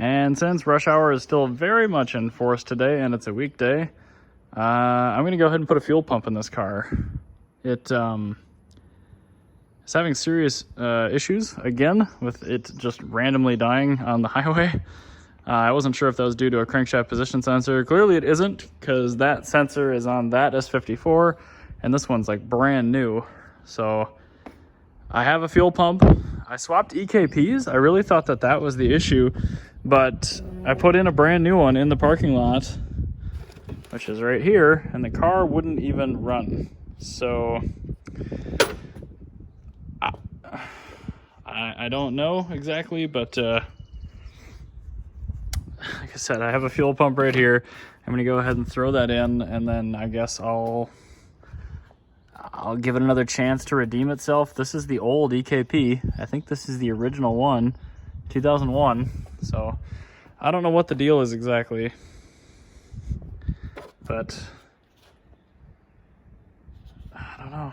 And since rush hour is still very much in force today and it's a weekday, I'm gonna go ahead and put a fuel pump in this car. It's having serious issues again with it just randomly dying on the highway. I wasn't sure if that was due to a crankshaft position sensor. Clearly it isn't, because that sensor is on that S54 and this one's like brand new. So I have a fuel pump. I swapped EKPs. I really thought that that was the issue, but I put in a brand new one in the parking lot, which is right here, and the car wouldn't even run. So I don't know exactly, but like I said, I have a fuel pump right here. I'm gonna go ahead and throw that in, and then I guess I'll give it another chance to redeem itself. This is the old EKP. I think this is the original one, 2001. So I don't know what the deal is exactly, but I don't know.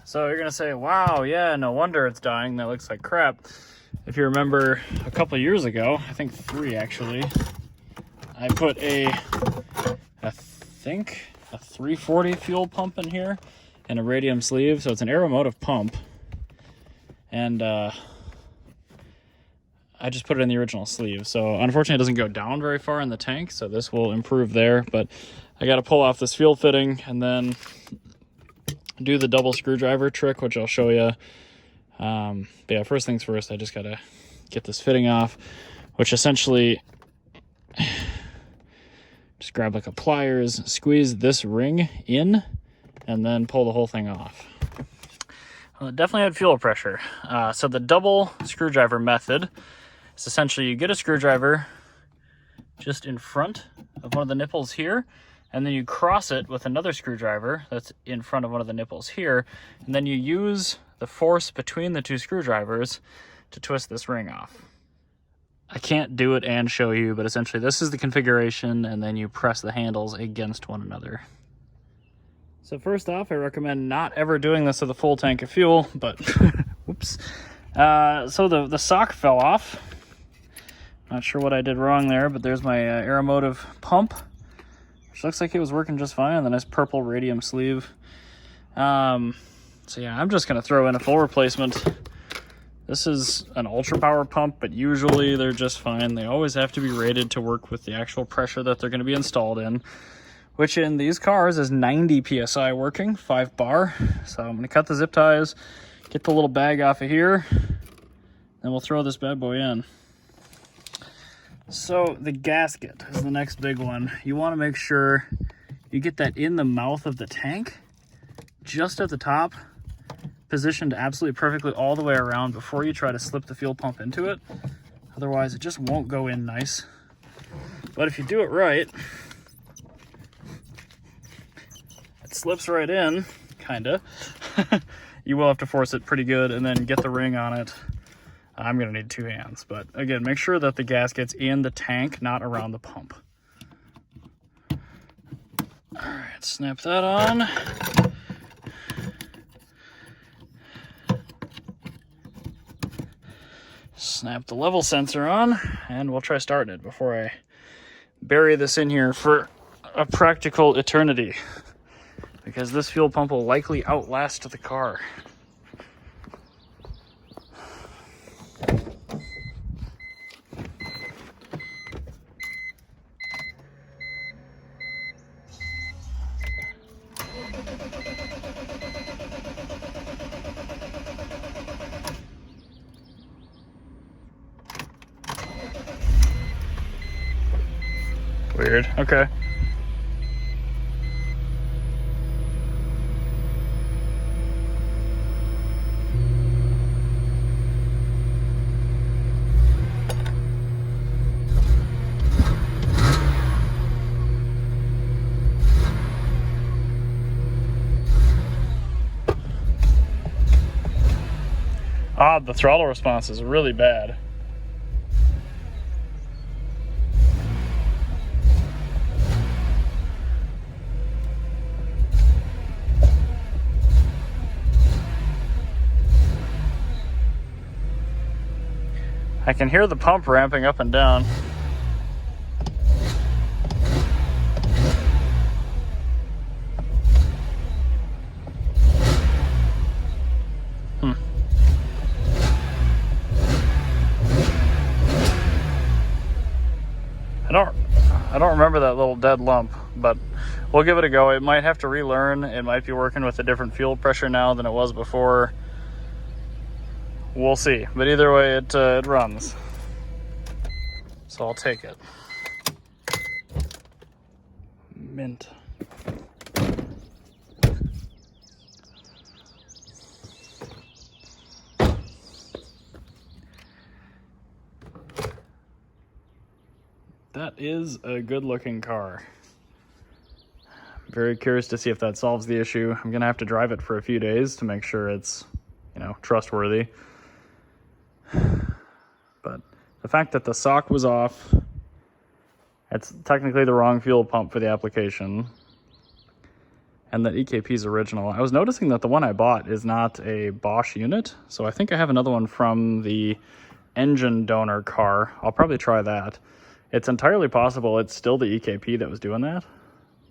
So you're gonna say, wow, yeah, no wonder it's dying, that looks like crap. If you remember a couple years ago, I think 3 actually, I put I think a 340 fuel pump in here and a radium sleeve. So it's an aeromotive pump. And I just put it in the original sleeve. So unfortunately it doesn't go down very far in the tank, so this will improve there. But I gotta pull off this fuel fitting and then do the double screwdriver trick, which I'll show you. But yeah, first things first, I just gotta get this fitting off, which essentially just grab like a pliers, squeeze this ring in, and then pull the whole thing off. Well, it definitely had fuel pressure. So the double screwdriver method is essentially you get a screwdriver just in front of one of the nipples here, and then you cross it with another screwdriver that's in front of one of the nipples here, and then you use the force between the 2 screwdrivers to twist this ring off. I can't do it and show you, but essentially this is the configuration, and then you press the handles against one another. So first off, I recommend not ever doing this with a full tank of fuel, but whoops. So the sock fell off. Not sure what I did wrong there, but there's my aeromotive pump, which looks like it was working just fine. The nice purple radium sleeve. So yeah, I'm just gonna throw in a full replacement. This is an ultra power pump, but usually they're just fine. They always have to be rated to work with the actual pressure that they're gonna be installed in, which in these cars is 90 PSI working, 5 bar. So I'm gonna cut the zip ties, get the little bag off of here, and we'll throw this bad boy in. So the gasket is the next big one. You want to make sure you get that in the mouth of the tank, just at the top, positioned absolutely perfectly all the way around before you try to slip the fuel pump into it. Otherwise, it just won't go in nice. But if you do it right, it slips right in, kinda. You will have to force it pretty good and then get the ring on it. I'm gonna need 2 hands, but again, make sure that the gasket's in the tank, not around the pump. All right, snap that on. Snap the level sensor on, and we'll try starting it before I bury this in here for a practical eternity, because this fuel pump will likely outlast the car. Weird. Okay. The throttle response is really bad. I can hear the pump ramping up and down. I don't remember that little dead lump, but we'll give it a go. It might have to relearn. It might be working with a different fuel pressure now than it was before. We'll see. But either way, it runs. So I'll take it. Mint. That is a good looking car. Very curious to see if that solves the issue. I'm gonna have to drive it for a few days to make sure it's, trustworthy. But the fact that the sock was off, it's technically the wrong fuel pump for the application, and that EKP is original. I was noticing that the one I bought is not a Bosch unit, so I think I have another one from the engine donor car. I'll probably try that. It's entirely possible it's still the EKP that was doing that,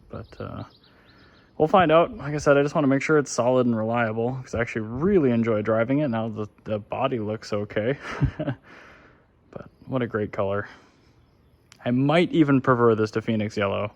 but we'll find out. Like I said, I just want to make sure it's solid and reliable, because I actually really enjoy driving it. Now the body looks okay, but what a great color. I might even prefer this to Phoenix Yellow.